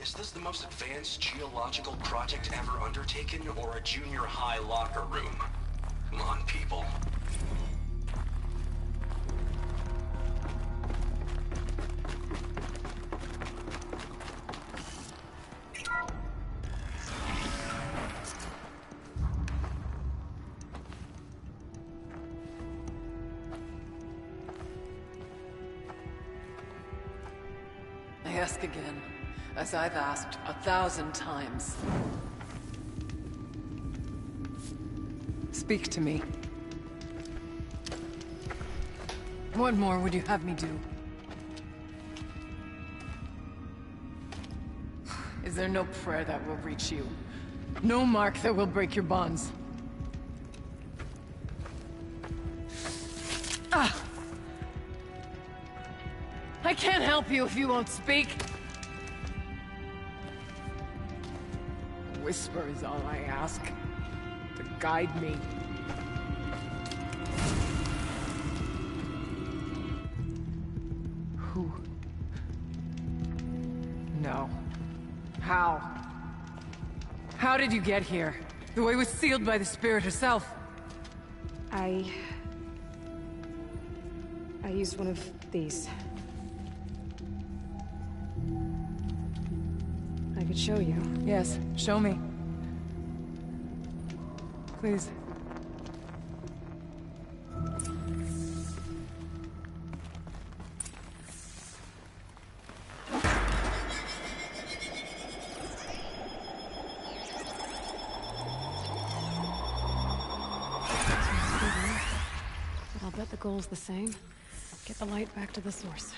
Is this the most advanced geological project ever undertaken, or a junior high locker room? Come on, people. I ask again, as I've asked 1,000 times. Speak to me. What more would you have me do? Is there no prayer that will reach you? No mark that will break your bonds? I can't help you if you won't speak. A whisper is all I ask, to guide me. Who? No. How? How did you get here? The way was sealed by the Spirit herself. I used one of these. I could show you. Yes, show me. Please. But I'll bet the goal's the same. Get the light back to the source.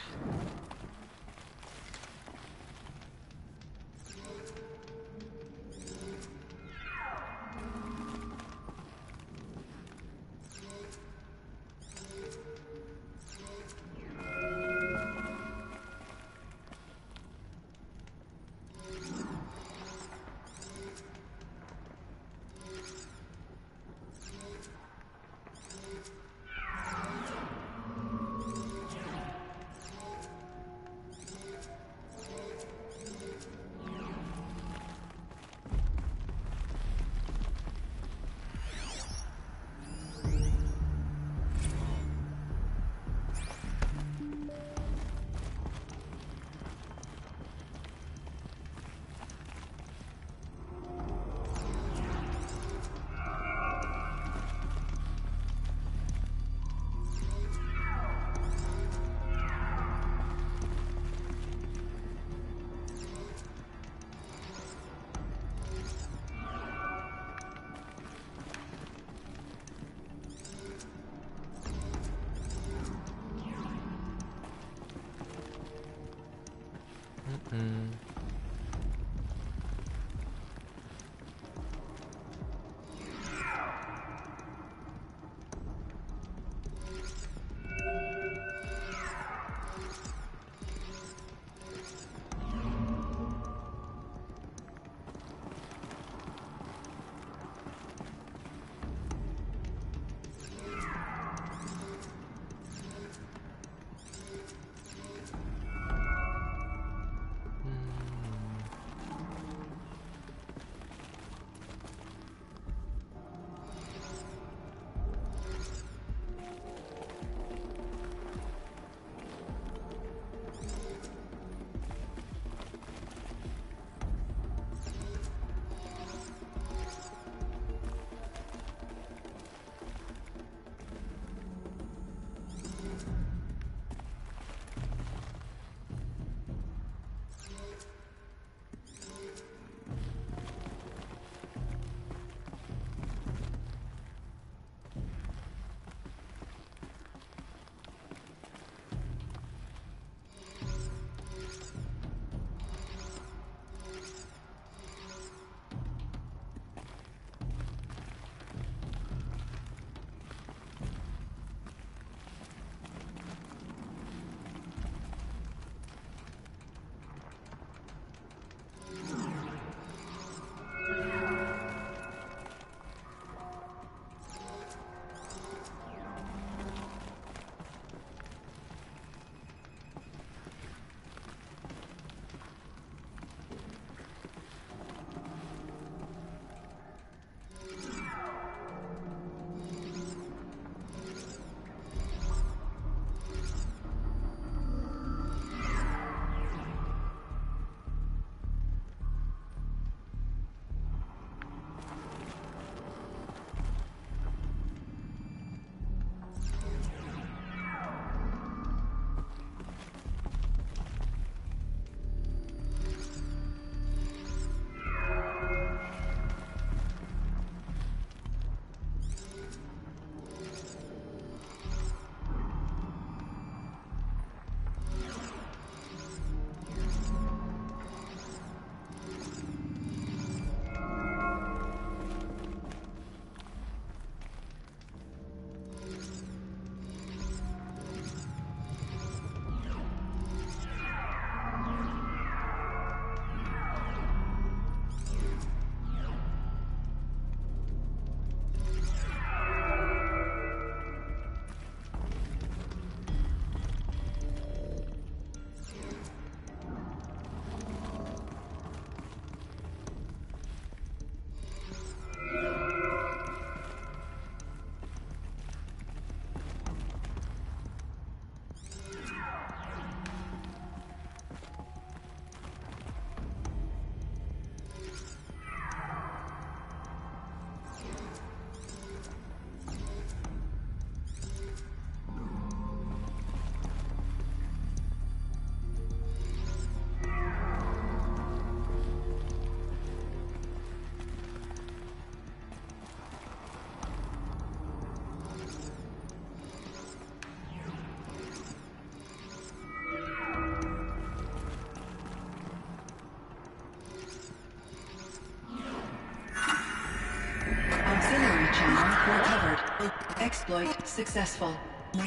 Exploit successful.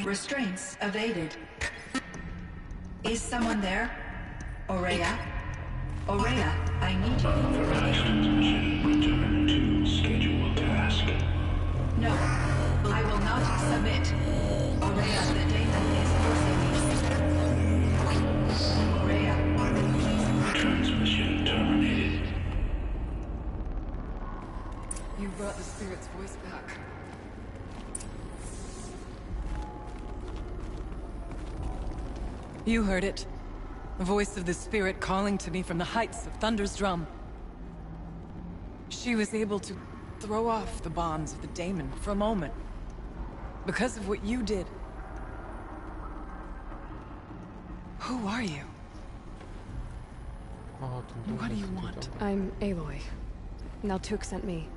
Restraints evaded. Is someone there? Aurea? Aurea, I need you. Authorized transmission. Return to scheduled task. No, I will not submit. Aurea, the daemon is forcing me. Aurea, please. Transmission terminated. You brought the spirit's voice back. You heard it. The voice of the spirit calling to me from the heights of Thunder's drum. She was able to throw off the bonds of the daemon for a moment. Because of what you did. Who are you? What do you want? I'm Aloy. Naltuk sent me.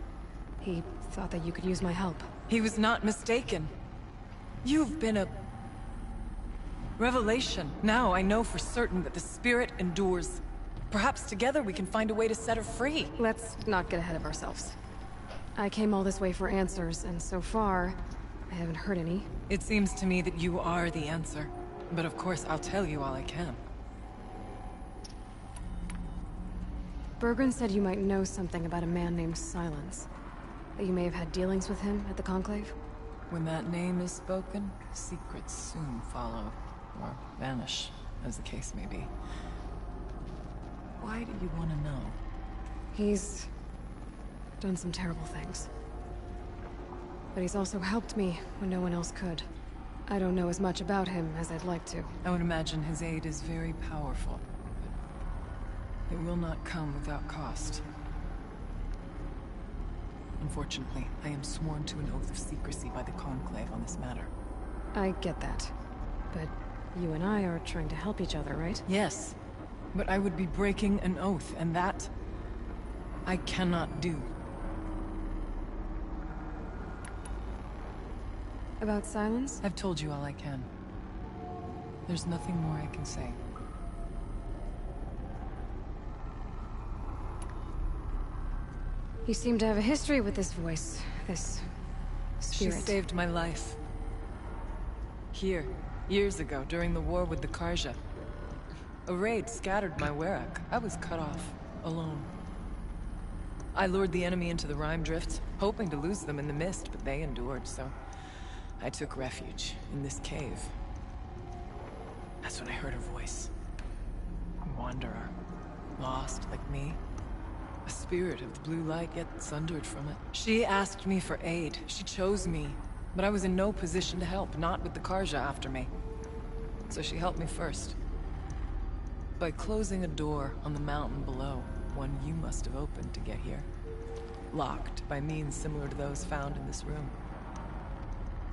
He thought that you could use my help. He was not mistaken. You've been a revelation. Now I know for certain that the spirit endures. Perhaps together we can find a way to set her free. Let's not get ahead of ourselves. I came all this way for answers, and so far, I haven't heard any. It seems to me that you are the answer. But of course, I'll tell you all I can. Bergren said you might know something about a man named Silence. That you may have had dealings with him at the Conclave? When that name is spoken, secrets soon follow. Or vanish, as the case may be. Why do you want to know? He's done some terrible things. But he's also helped me when no one else could. I don't know as much about him as I'd like to. I would imagine his aid is very powerful. But it will not come without cost. Unfortunately, I am sworn to an oath of secrecy by the Conclave on this matter. I get that. But you and I are trying to help each other, right? Yes. But I would be breaking an oath, and that I cannot do. About Silence? I've told you all I can. There's nothing more I can say. You seem to have a history with this voice, this spirit. She saved my life. Here, years ago, during the war with the Karja. A raid scattered my Werak. I was cut off, alone. I lured the enemy into the Rime Drift, hoping to lose them in the mist, but they endured, so I took refuge in this cave. That's when I heard her voice. A wanderer, lost like me. A spirit of the blue light, yet sundered from it. She asked me for aid. She chose me. But I was in no position to help, not with the Karja after me. So she helped me first. By closing a door on the mountain below, one you must have opened to get here. Locked by means similar to those found in this room.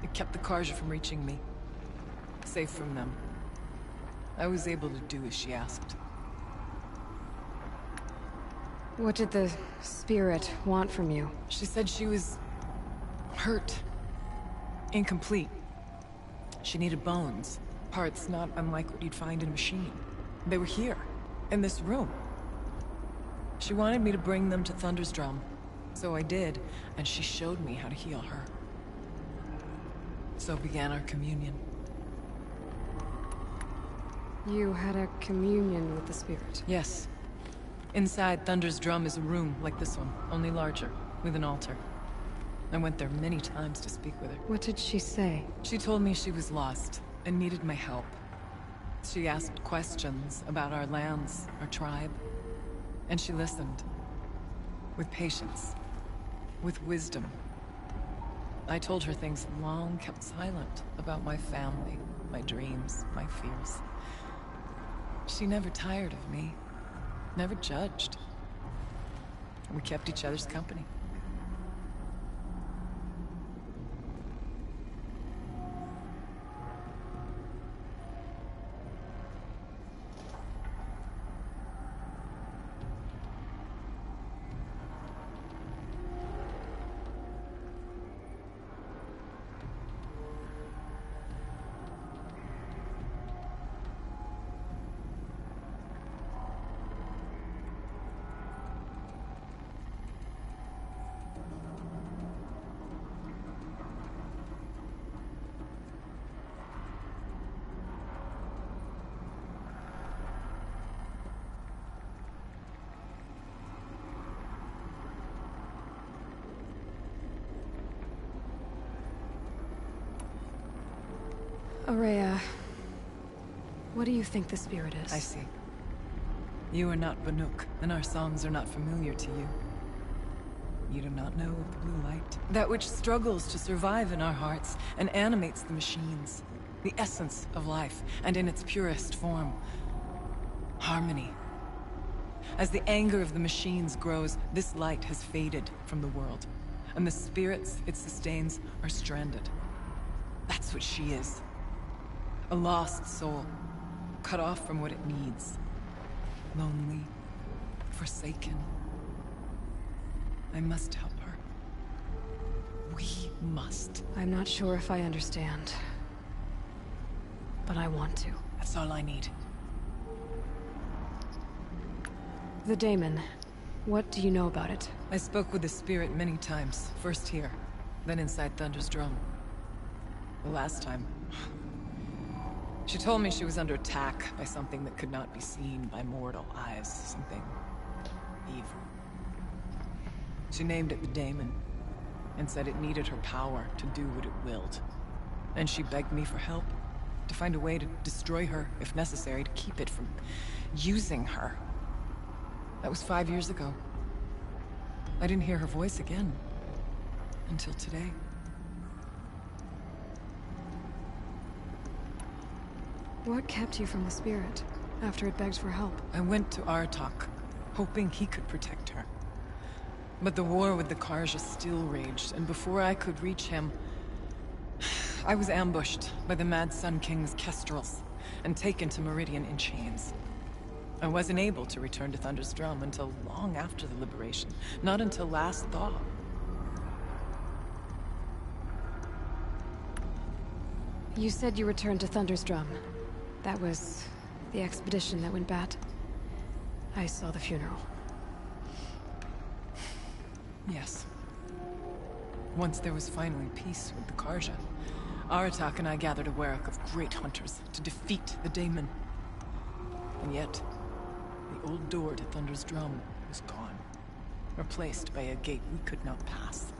It kept the Karja from reaching me. Safe from them. I was able to do as she asked. What did the spirit want from you? She said she was hurt. Incomplete. She needed bones. Parts not unlike what you'd find in a machine. They were here, in this room. She wanted me to bring them to Thunder's drum. So I did, and she showed me how to heal her. So began our communion. You had a communion with the spirit? Yes. Inside Thunder's drum is a room like this one, only larger, with an altar. I went there many times to speak with her. What did she say? She told me she was lost and needed my help. She asked questions about our lands, our tribe, and she listened. With patience. With wisdom. I told her things long kept silent about my family, my dreams, my fears. She never tired of me. Never judged. We kept each other's company. Aurea, what do you think the spirit is? I see. You are not Banuk, and our songs are not familiar to you. You do not know of the blue light. That which struggles to survive in our hearts and animates the machines. The essence of life, and in its purest form. Harmony. As the anger of the machines grows, this light has faded from the world. And the spirits it sustains are stranded. That's what she is. A lost soul, cut off from what it needs. Lonely, forsaken. I must help her. We must. I'm not sure if I understand. But I want to. That's all I need. The daemon. What do you know about it? I spoke with the spirit many times. First here, then inside Thunder's drum. The last time... She told me she was under attack by something that could not be seen by mortal eyes. Something... evil. She named it the daemon, and said it needed her power to do what it willed. And she begged me for help, to find a way to destroy her, if necessary, to keep it from using her. That was 5 years ago. I didn't hear her voice again, until today. What kept you from the spirit, after it begged for help? I went to Aratak, hoping he could protect her. But the war with the Karja still raged, and before I could reach him, I was ambushed by the Mad Sun King's kestrels, and taken to Meridian in chains. I wasn't able to return to Thunder's Drum until long after the liberation, not until last thaw. You said you returned to Thunder's Drum. That was the expedition that went bad. I saw the funeral. Yes. Once there was finally peace with the Karja, Aratak and I gathered a werak of great hunters to defeat the daemon. And yet, the old door to Thunder's Drum was gone, replaced by a gate we could not pass,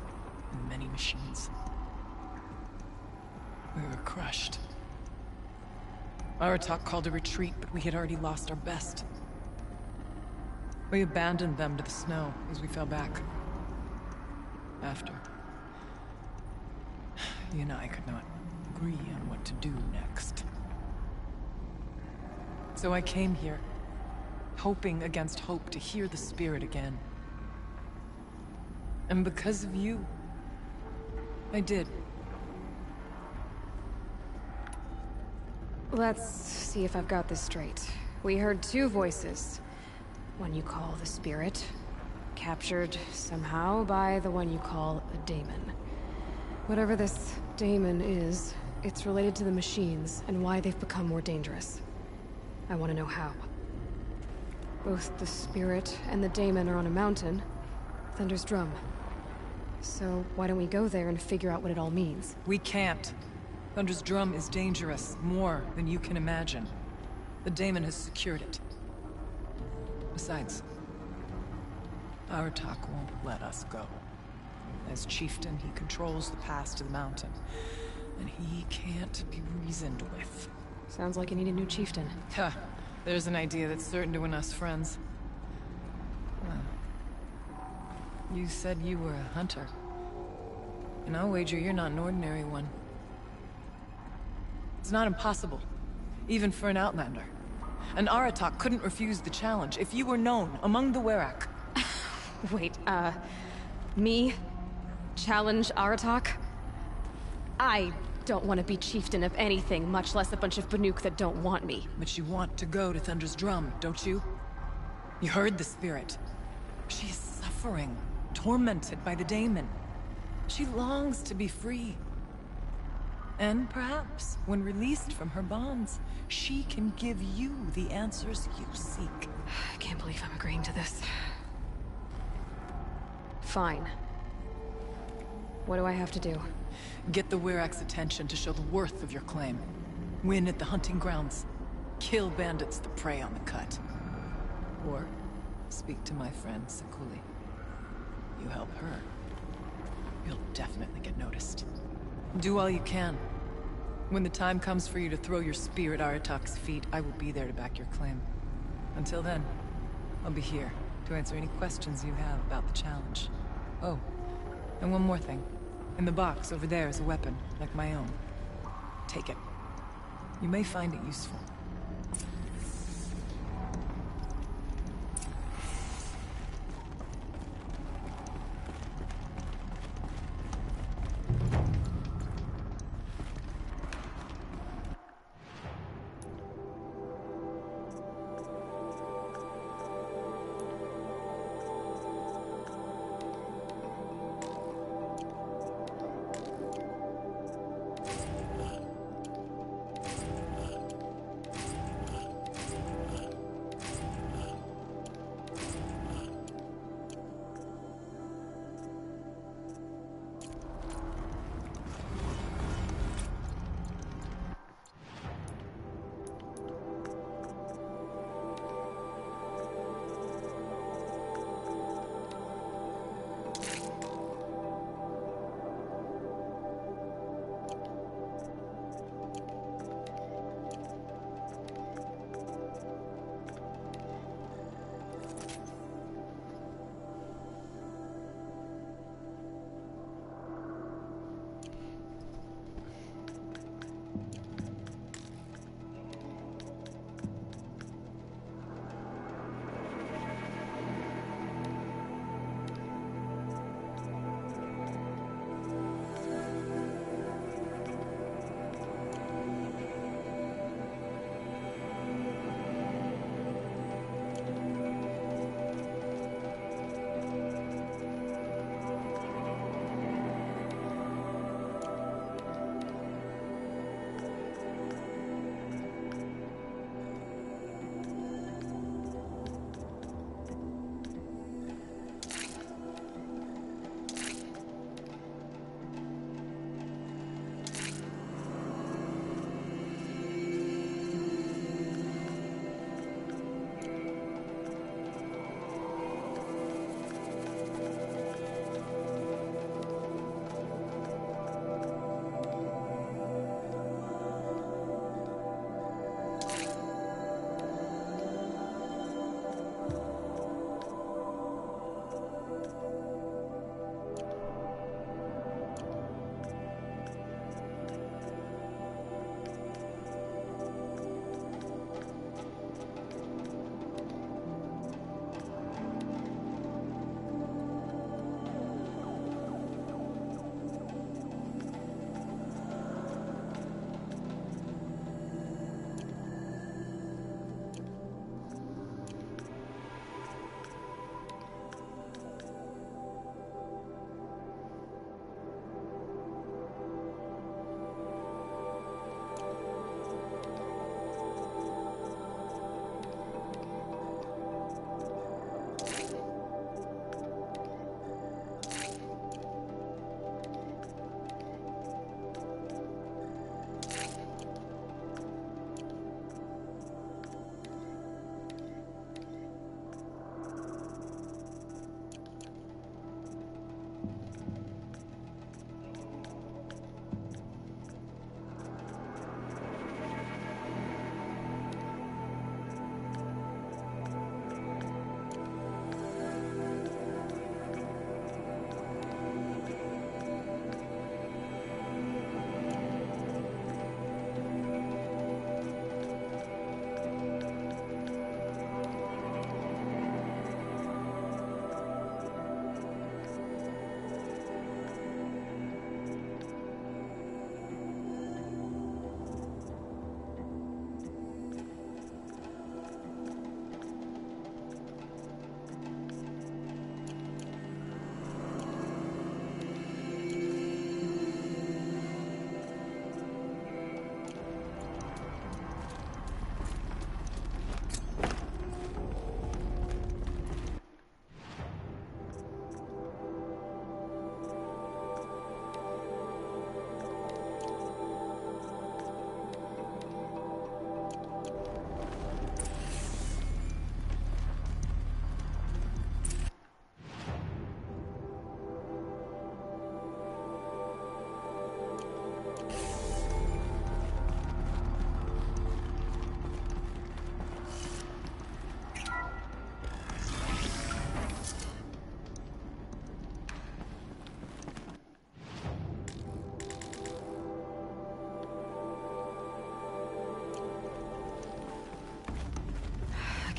and many machines. We were crushed. Aratak called a retreat, but we had already lost our best. We abandoned them to the snow as we fell back. After. He and I could not agree on what to do next. So I came here, hoping against hope to hear the spirit again. And because of you, I did. Let's see if I've got this straight. We heard two voices. One you call the spirit, captured somehow by the one you call a daemon. Whatever this daemon is, it's related to the machines and why they've become more dangerous. I want to know how. Both the spirit and the daemon are on a mountain, Thunder's Drum. So why don't we go there and figure out what it all means? We can't. Thunder's Drum is dangerous, more than you can imagine. The daemon has secured it. Besides, Aratak won't let us go. As chieftain, he controls the pass to the mountain, and he can't be reasoned with. Sounds like you need a new chieftain. Ha! There's an idea that's certain to win us friends. You said you were a hunter. And I'll wager you're not an ordinary one. It's not impossible, even for an outlander. And Aratak couldn't refuse the challenge if you were known among the werak. Wait, me? Challenge Aratak? I don't want to be chieftain of anything, much less a bunch of Banuk that don't want me. But you want to go to Thunder's Drum, don't you? You heard the spirit. She is suffering, tormented by the daemon. She longs to be free. And perhaps, when released from her bonds, she can give you the answers you seek. I can't believe I'm agreeing to this. Fine. What do I have to do? Get the werak's attention to show the worth of your claim. Win at the hunting grounds. Kill bandits that prey on the cut. Or speak to my friend Sekuli. You help her, you'll definitely get noticed. Do all you can. When the time comes for you to throw your spear at Aratak's feet, I will be there to back your claim. Until then, I'll be here to answer any questions you have about the challenge. Oh, and one more thing. In the box over there is a weapon, like my own. Take it. You may find it useful.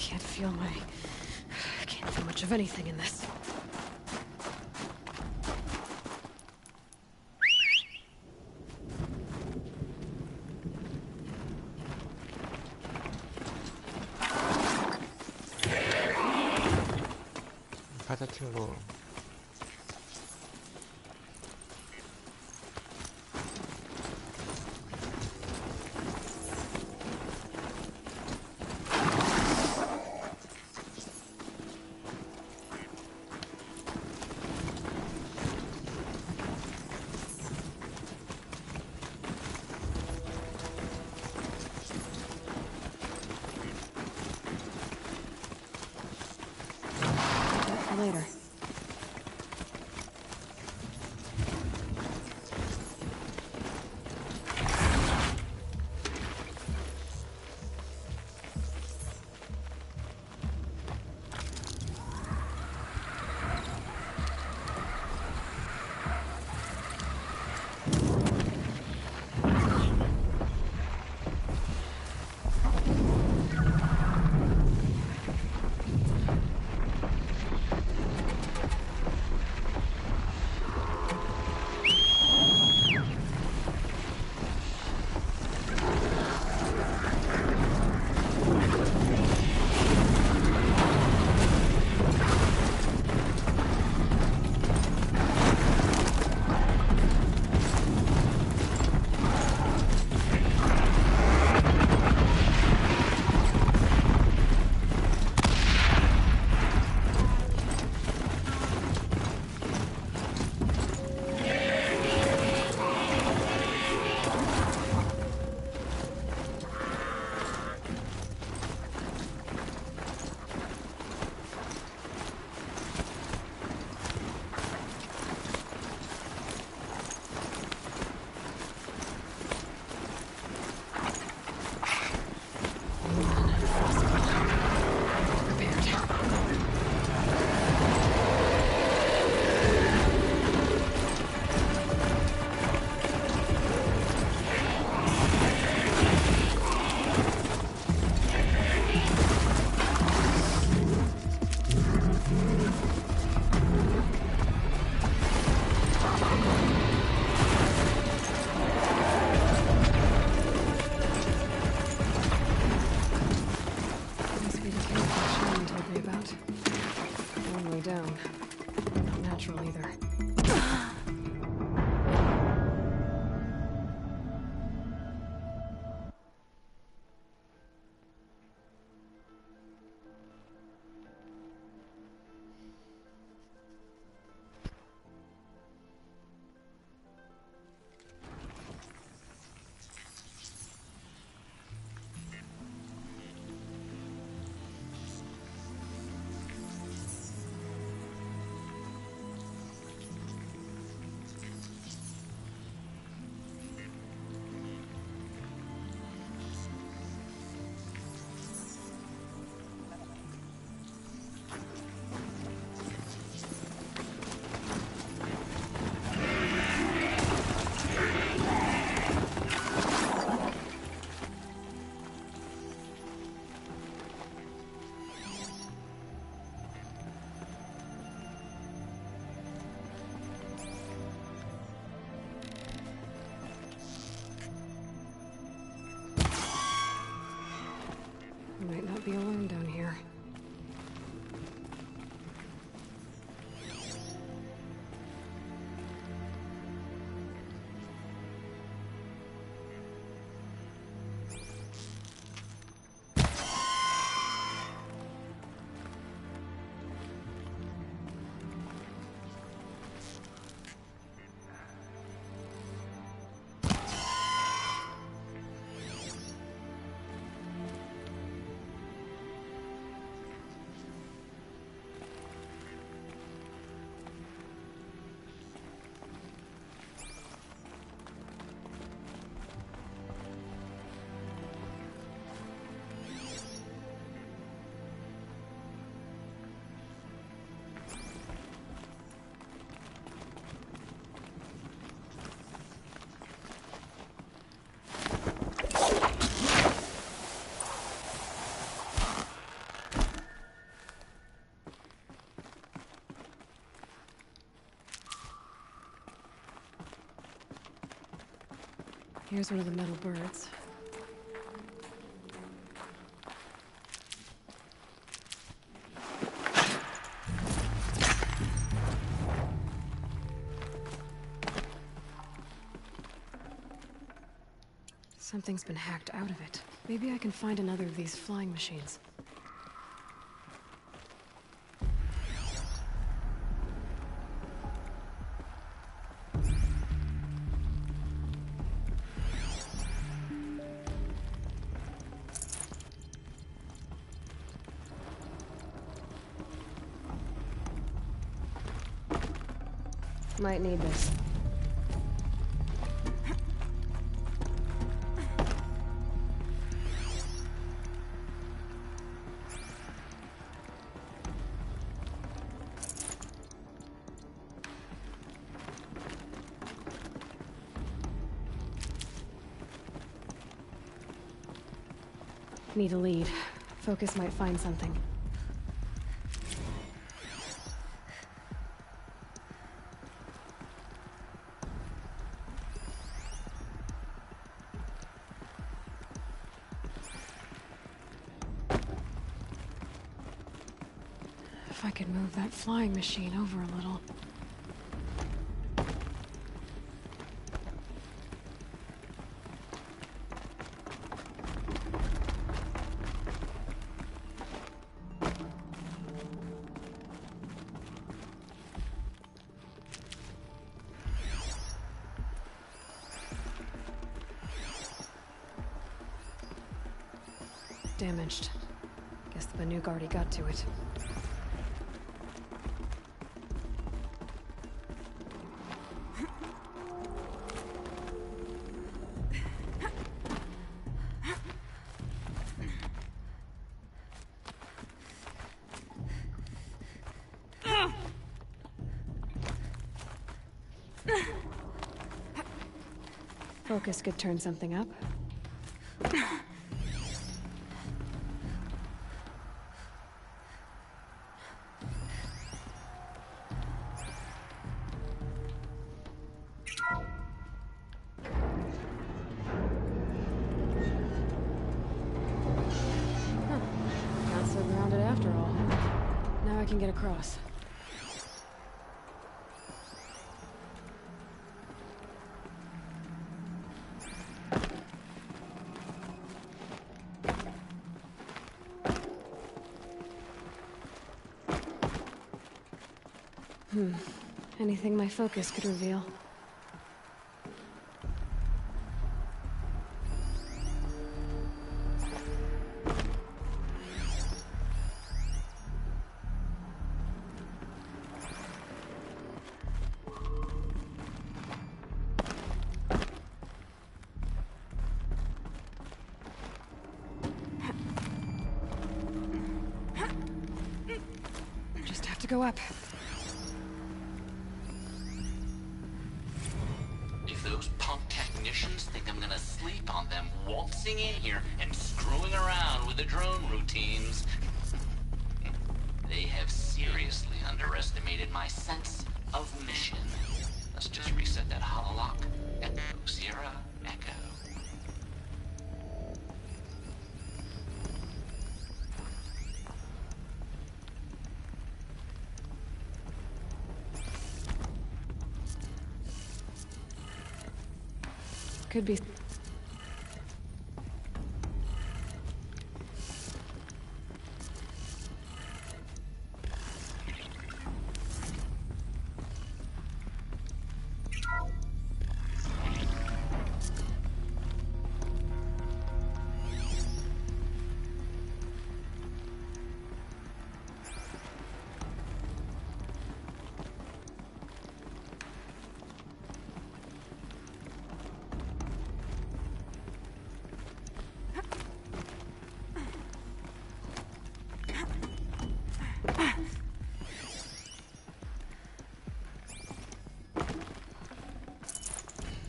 can't feel much of anything in this. 가자 친구. Later. Down. Not natural either. Here's one of the metal birds. Something's been hacked out of it. Maybe I can find another of these flying machines. Might need this. Need a lead. Focus might find something. If I could move that flying machine over a little. Damaged. Guess the Banuk already got to it. Focus could turn something up. Not so grounded after all. Now I can get across. Anything my focus could reveal. Just have to go up. If those punk technicians think I'm gonna sleep on them waltzing in here and screwing around with the drone routines, they have seriously underestimated my sense of mission. Let's just reset that hololock. Echo, Sierra, Echo. Could be.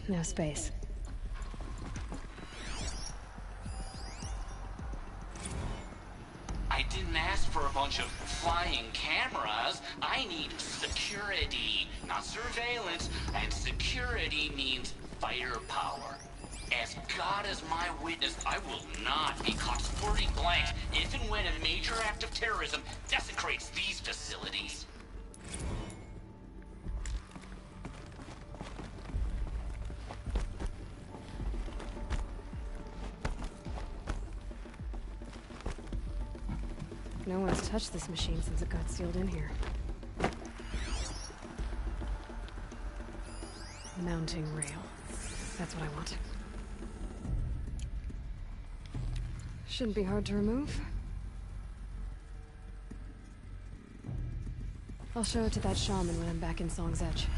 No space. I didn't ask for a bunch of flying cameras. I need security, not surveillance. And security means firepower. As God is my witness, I will not be caught squirting blanks if and when a major act of terrorism desecrates these facilities. No one's touched this machine since it got sealed in here. Mounting rail. That's what I want. Shouldn't be hard to remove. I'll show it to that shaman when I'm back in Song's Edge.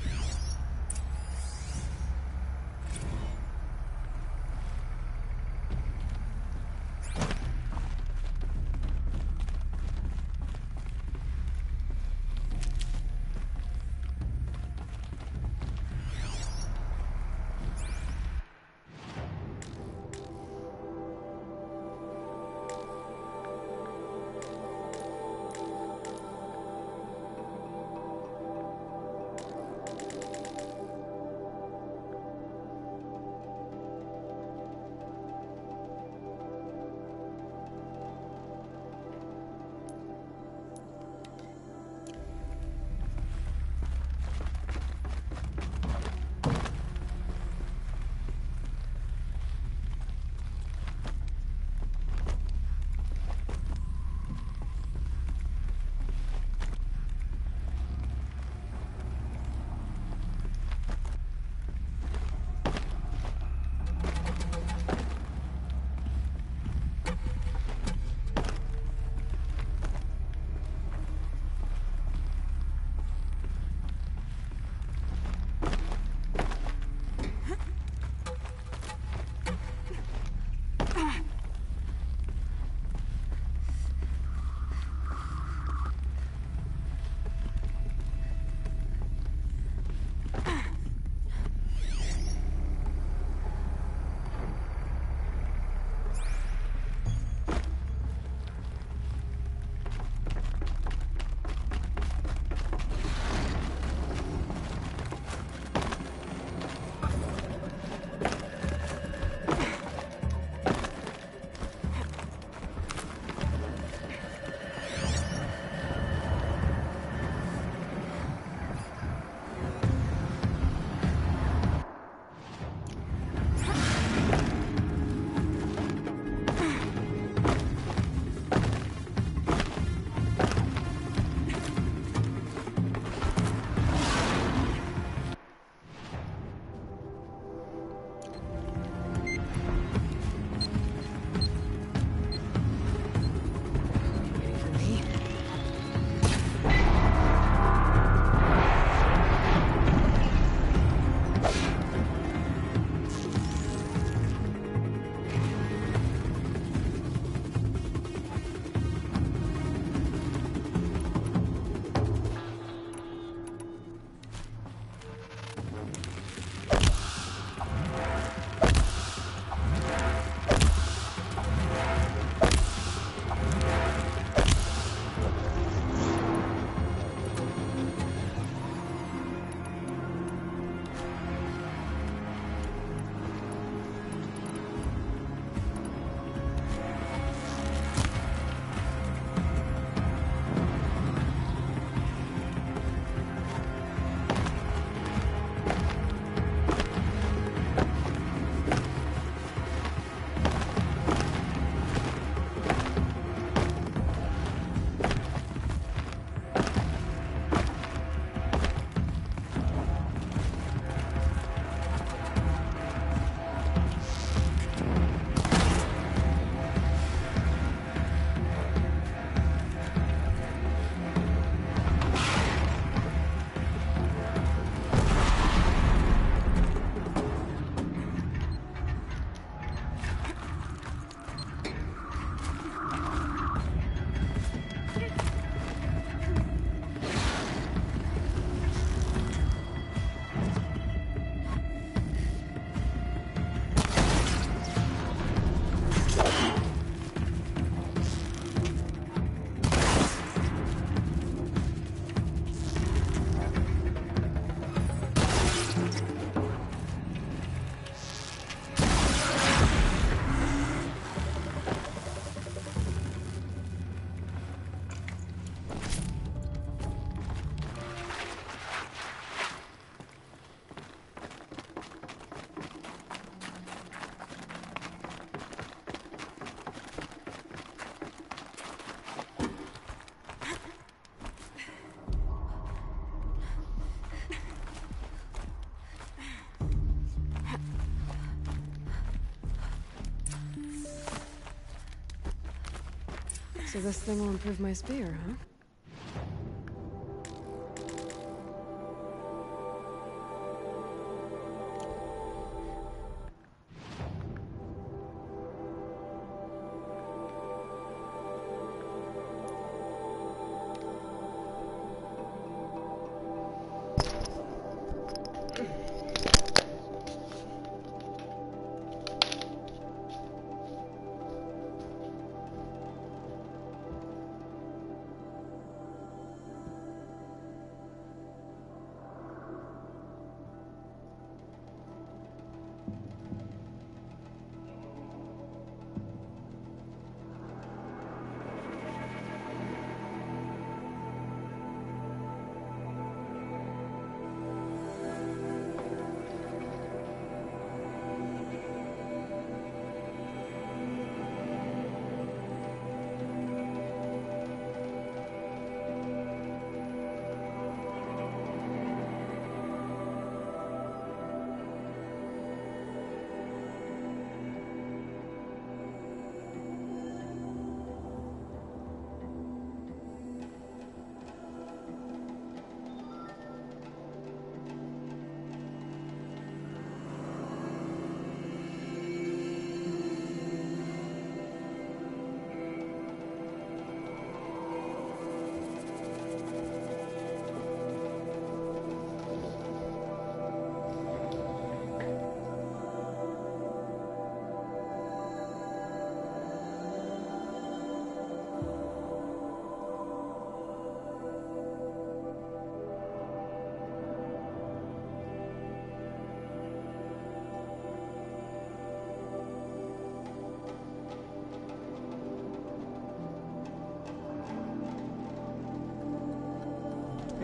So this thing will improve my spear, huh?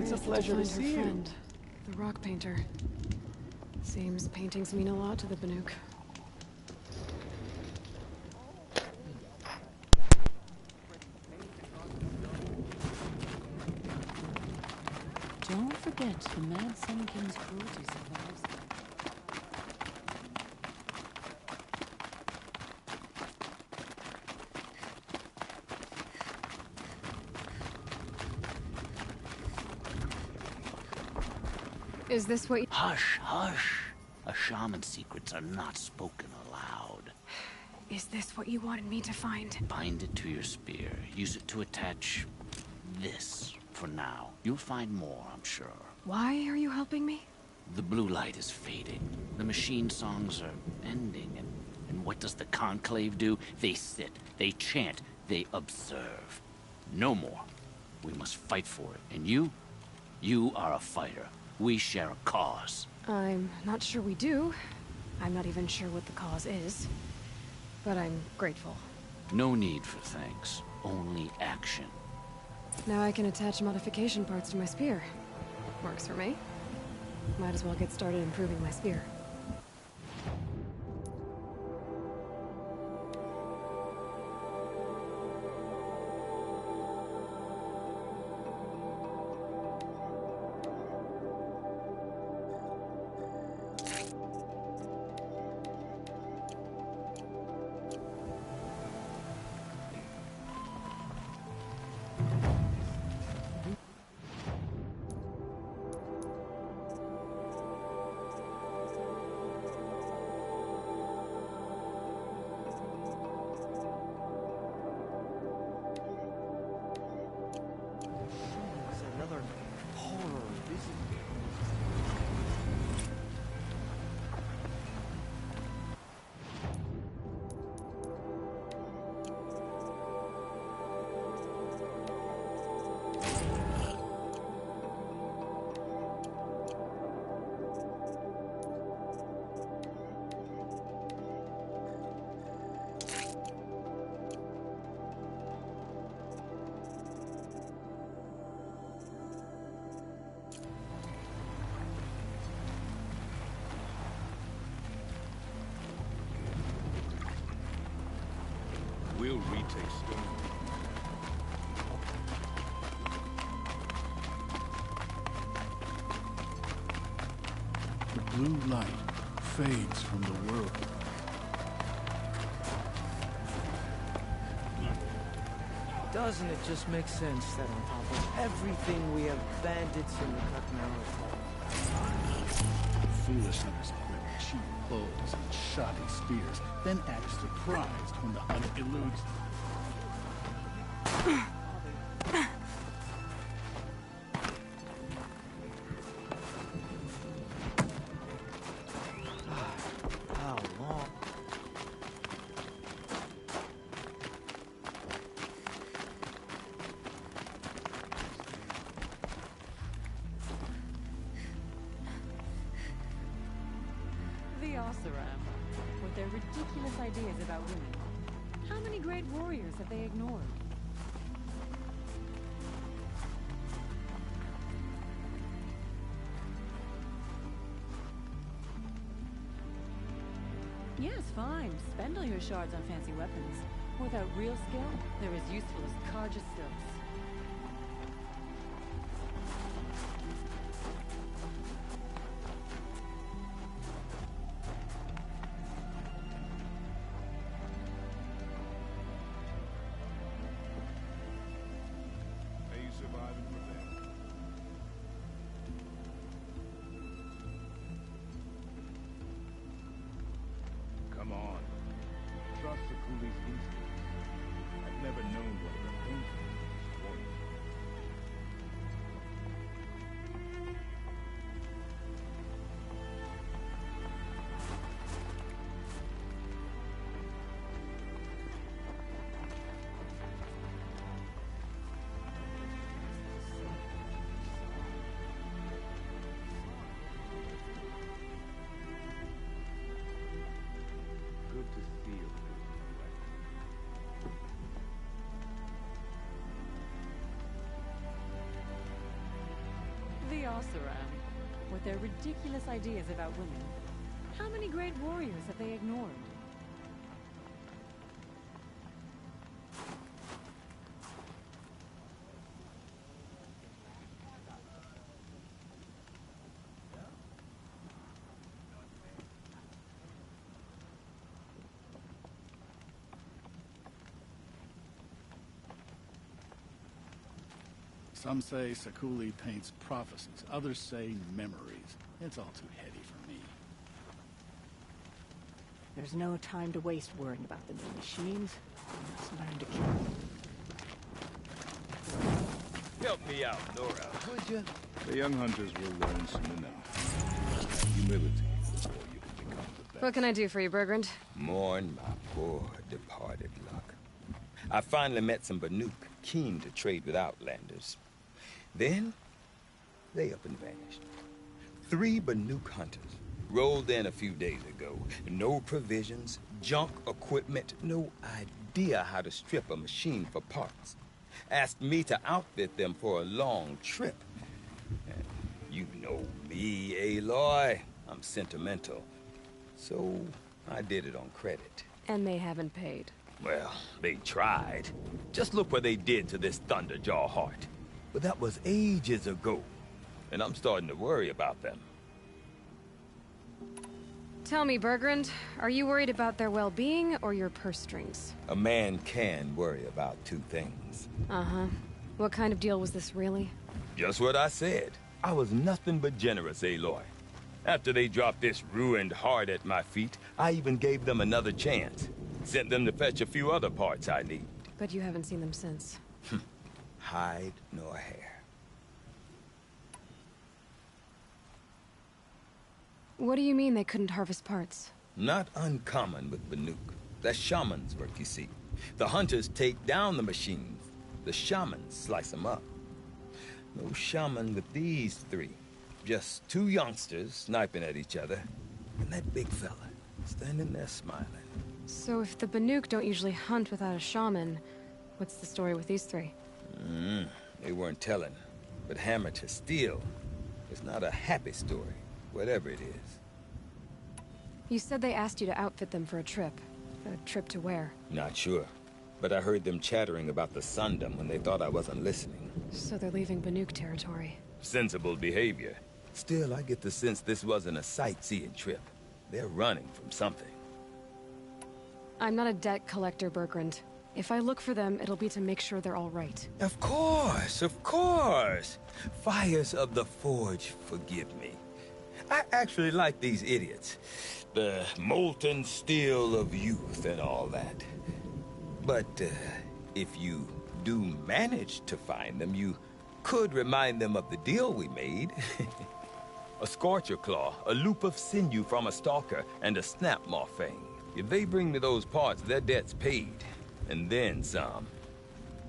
It's a I have pleasure to find her see you. friend, the rock painter. Seems paintings mean a lot to the Banuk. Don't forget the Mad Sun King's cruelty survives. Is this what you... Hush, hush. A shaman's secrets are not spoken aloud. Is this what you wanted me to find? Bind it to your spear. Use it to attach this for now. You'll find more, I'm sure. Why are you helping me? The blue light is fading. The machine songs are ending. And what does the conclave do? They sit, they chant, they observe. No more. We must fight for it. And you are a fighter. We share a cause. I'm not sure we do. I'm not even sure what the cause is. But I'm grateful. No need for thanks. Only action. Now I can attach modification parts to my spear. Works for me. Might as well get started improving my spear. Another horror visit. We'll retake Stone. The blue light fades from the world. Doesn't it just make sense that on top of everything we have bandits in the cut now? Foolish hunters equip cheap clothes and shoddy spears, then act surprised when the hunt eludes them. How long? The Oseram, with their ridiculous ideas about women. How many great warriors have they ignored? Yes, fine. Spend all your shards on fancy weapons. Without real skill, they're as useful as Karja stilts. Are you surviving for that? Come on. Trust Sakuli's instincts. I've never known what a painful was. Good to see you. The Oseram, with their ridiculous ideas about women. How many great warriors have they ignored? Some say Sakuli paints prophecies, others say memories. It's all too heady for me. There's no time to waste worrying about the new machines. We must learn to kill. Help me out, Nora, would you? The young hunters will learn soon enough. Humility before you can become the best. What can I do for you, Bergrand? Mourn my poor departed luck. I finally met some Banuk, keen to trade with Outlanders. Then, they up and vanished. 3 Banuk hunters rolled in a few days ago. No provisions, junk equipment, no idea how to strip a machine for parts. Asked me to outfit them for a long trip. And you know me, Aloy. I'm sentimental. So, I did it on credit. And they haven't paid. Well, they tried. Just look what they did to this Thunderjaw heart. But that was ages ago. And I'm starting to worry about them. Tell me, Bergrand, are you worried about their well-being or your purse strings? A man can worry about 2 things. Uh-huh. What kind of deal was this, really? Just what I said. I was nothing but generous, Aloy. After they dropped this ruined heart at my feet, I even gave them another chance. Sent them to fetch a few other parts I need. But you haven't seen them since. Hide nor hair. What do you mean they couldn't harvest parts? Not uncommon with Banuk. That's shaman's work, you see. The hunters take down the machines. The shamans slice them up. No shaman with these 3. Just 2 youngsters sniping at each other. And that big fella standing there smiling. So if the Banuk don't usually hunt without a shaman, what's the story with these 3? They weren't telling. But hammer to steel is not a happy story, whatever it is. You said they asked you to outfit them for a trip. A trip to where? Not sure. But I heard them chattering about the Sundom when they thought I wasn't listening. So they're leaving Banuk territory. Sensible behavior. Still, I get the sense this wasn't a sightseeing trip. They're running from something. I'm not a debt collector, Bergrand. If I look for them, it'll be to make sure they're all right. Of course, of course. Fires of the Forge, forgive me. I actually like these idiots. The molten steel of youth and all that. But if you do manage to find them, you could remind them of the deal we made. A scorcher claw, a loop of sinew from a stalker, and a snap maw fang. If they bring me those parts, their debt's paid. And then some.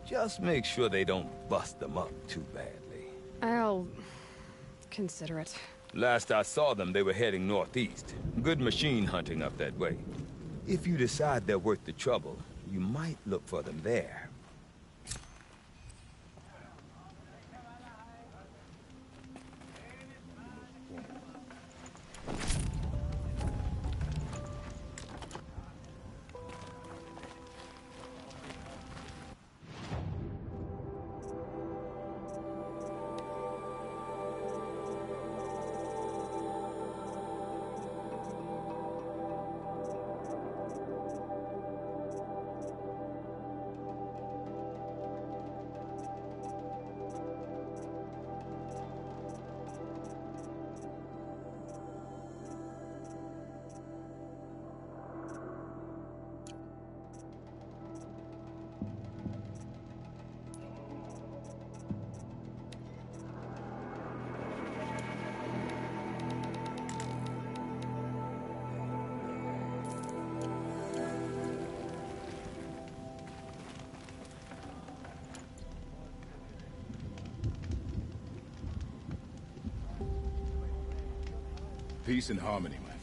Just make sure they don't bust them up too badly. I'll consider it. Last I saw them, they were heading northeast. Good machine hunting up that way. If you decide they're worth the trouble, you might look for them there. Peace and harmony, my